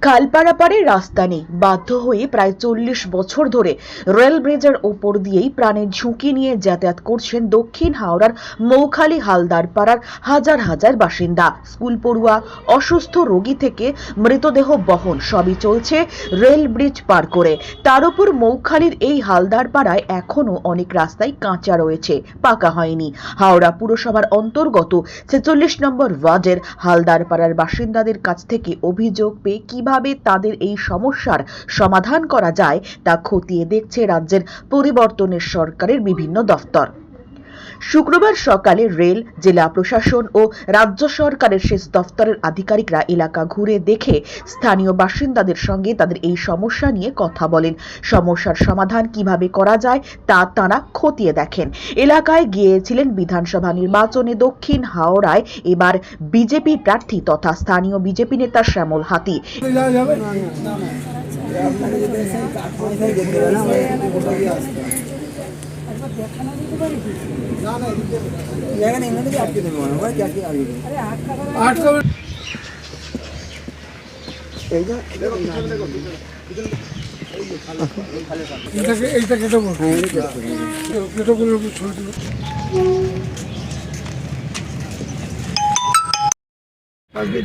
খাল পারাপারে রাস্তা নেই, বাধ্য হয়ে প্রায় 40 বছর ধরে রেল ব্রিজের ওপর দিয়েই প্রাণের ঝুঁকি নিয়ে যাতায়াত করছেন দক্ষিণ হাওড়ার মৌখালী হালদার পাড়ার হাজার হাজার বাসিন্দা। স্কুল পড়ুয়া, অসুস্থ রোগী থেকে মৃতদেহ বহন সবই চলছে রেল ব্রিজ পার করে। তার উপর মৌখালীর এই হালদার পাড়ায় এখনো অনেক রাস্তায় কাঁচা রয়েছে, পাকা হয়নি। হাওড়া পুরসভার অন্তর্গত 46 নম্বর ওয়ার্ডের হালদার পাড়ার বাসিন্দাদের কাছ থেকে অভিযোগ পেয়ে কিভাবে তাদের এই সমস্যার সমাধান করা যায় তা খতিয়ে দেখছে রাজ্যের পরিবর্তনের সরকারের বিভিন্ন দফতর। শুক্রবার সকালে রেল, জেলা প্রশাসন ও রাজ্য সরকারের সেচ দফতরের আধিকারিকরা এলাকা ঘুরে দেখে স্থানীয় বাসিন্দাদের সঙ্গে তাদের এই সমস্যা নিয়ে কথা বলেন। সমস্যার সমাধান কিভাবে করা যায় তা তাঁরা খতিয়ে দেখেন। এলাকায় গিয়েছিলেন বিধানসভা নির্বাচনে দক্ষিণ হাওড়ায় এবার বিজেপি প্রার্থী তথা স্থানীয় বিজেপি নেতা শ্যামল হাতি।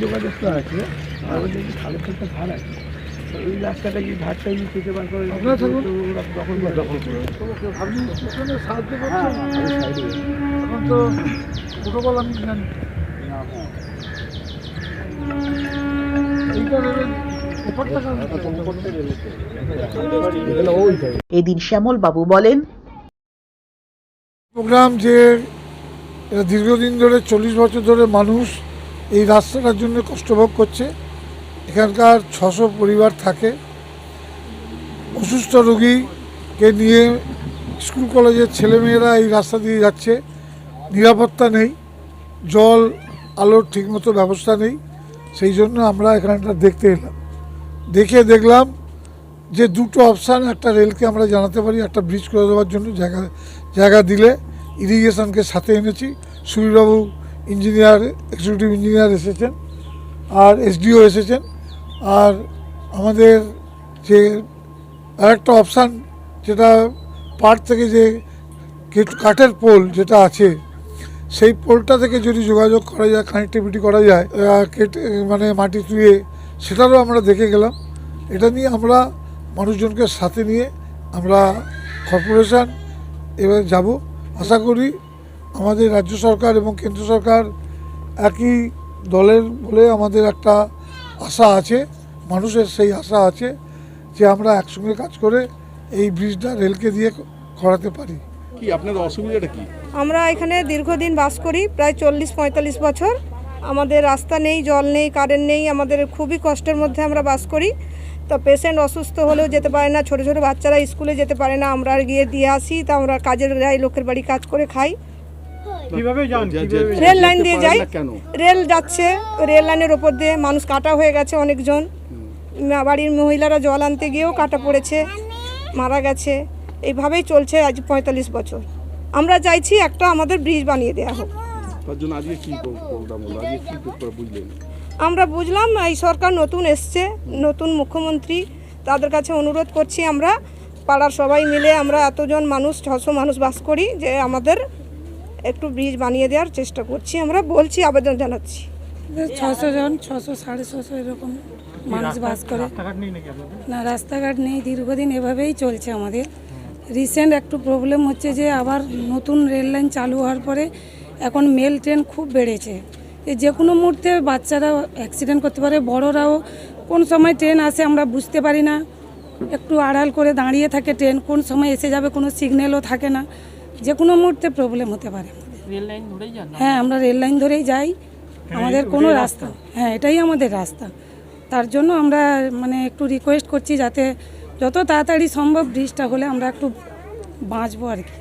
যোগাযোগটা আছে আমাদের খালের একটা ধার আছে, এই রাস্তাটা কি ধারটা কেটে বার করে দখল করে আপনি সাহায্য করছেন। এখন তো প্রোটোকল আমি জানি এদিন শ্যামল বাবু বলেন, প্রোগ্রাম যে দীর্ঘদিন ধরে 40 বছর ধরে মানুষ এই রাস্তাটার জন্য কষ্টভোগ করছে। এখানকার 600 পরিবার থাকে। অসুস্থ রোগীকে নিয়ে স্কুল কলেজের ছেলেমেয়েরা এই রাস্তা দিয়ে যাচ্ছে, নিরাপত্তা নেই, জল আলোর ঠিকমতো ব্যবস্থা নেই। সেই জন্য আমরা এখানটা দেখতে এলাম। দেখলাম যে দুটো অপশান, একটা রেলকে আমরা জানাতে পারি একটা ব্রিজ করে দেওয়ার জন্য জায়গা দিলে, ইরিগেশনকে সাথে এনেছি, সুবীরবাবু ইঞ্জিনিয়ার, এক্সিকিউটিভ ইঞ্জিনিয়ার এসেছেন, আর এসডিও এসেছেন। আর আমাদের যে আরেকটা অপশান, যেটা পাড় থেকে যে কাঠের পোল যেটা আছে, সেই পোলটা থেকে যদি যোগাযোগ করা যায়, কানেক্টিভিটি করা যায়, মানে মাটি তুলে, সেটারও আমরা দেখে গেলাম। এটা নিয়ে আমরা মানুষজনকে সাথে নিয়ে আমরা কর্পোরেশন এবার যাব। আশা করি আমাদের রাজ্য সরকার এবং কেন্দ্র সরকার একই দলের বলে আমাদের একটা আশা আছে, মানুষের সেই আশা আছে যে আমরা একসঙ্গে কাজ করে এই ব্রিজটা রেলকে দিয়ে করাতে পারি। কি আপনাদের অসুবিধাটা কি? আমরা এখানে দীর্ঘদিন বাস করি, প্রায় 40-45 বছর। আমাদের রাস্তা নেই, জল নেই, কারেন্ট নেই, আমাদের খুবই কষ্টের মধ্যে আমরা বাস করি। তো পেশেন্ট অসুস্থ হলেও যেতে পারে না, ছোটো ছোটো বাচ্চারা স্কুলে যেতে পারে না, আমরা গিয়ে দিয়ে আসি। তা আমরা কাজের যাই, লোকের বাড়ি কাজ করে খাই। রেল লাইন দিয়ে যাই, রেল যাচ্ছে, রেল লাইনের ওপর দিয়ে মানুষ কাটা হয়ে গেছে, অনেকজন বাড়ির মহিলারা জল আনতে গিয়েও কাটা পড়েছে, মারা গেছে। এইভাবেই চলছে আজ 45 বছর। আমরা চাইছি একটা আমাদের ব্রিজ বানিয়ে দেওয়া হোক। আমরা বুঝলাম এই সরকার নতুন এসছে, নতুন মুখ্যমন্ত্রী, তাদের কাছে অনুরোধ করছি আমরা পাড়ার সবাই মিলে, আমরা এতজন মানুষ, 600 মানুষ বাস করি, যে আমাদের একটু ব্রিজ বানিয়ে দেওয়ার চেষ্টা করছি। আমরা বলছি, আবেদন জানাচ্ছি। 600 জন, 600, 650 এরকম মানুষ বাস করে। না, রাস্তাঘাট নেই, দীর্ঘদিন এভাবেই চলছে আমাদের। রিসেন্ট একটু প্রবলেম হচ্ছে যে আবার নতুন রেল লাইন চালু হওয়ার পরে এখন মেল ট্রেন খুব বেড়েছে। যে কোনো মুহূর্তে বাচ্চারা অ্যাক্সিডেন্ট করতে পারে, বড়রাও কোন সময় ট্রেন আসে আমরা বুঝতে পারি না, একটু আড়াল করে দাঁড়িয়ে থাকে ট্রেন, কোন সময় এসে যাবে কোনো সিগন্যালও থাকে না, যে কোনো মুহূর্তে প্রবলেম হতে পারে। হ্যাঁ, আমরা রেল লাইন ধরেই যাই, আমাদের কোনো রাস্তা, হ্যাঁ এটাই আমাদের রাস্তা। তার জন্য আমরা মানে একটু রিকোয়েস্ট করছি যাতে যত তাড়াতাড়ি সম্ভব ব্রিজটা হলে আমরা একটু বাঁচবো আর কি।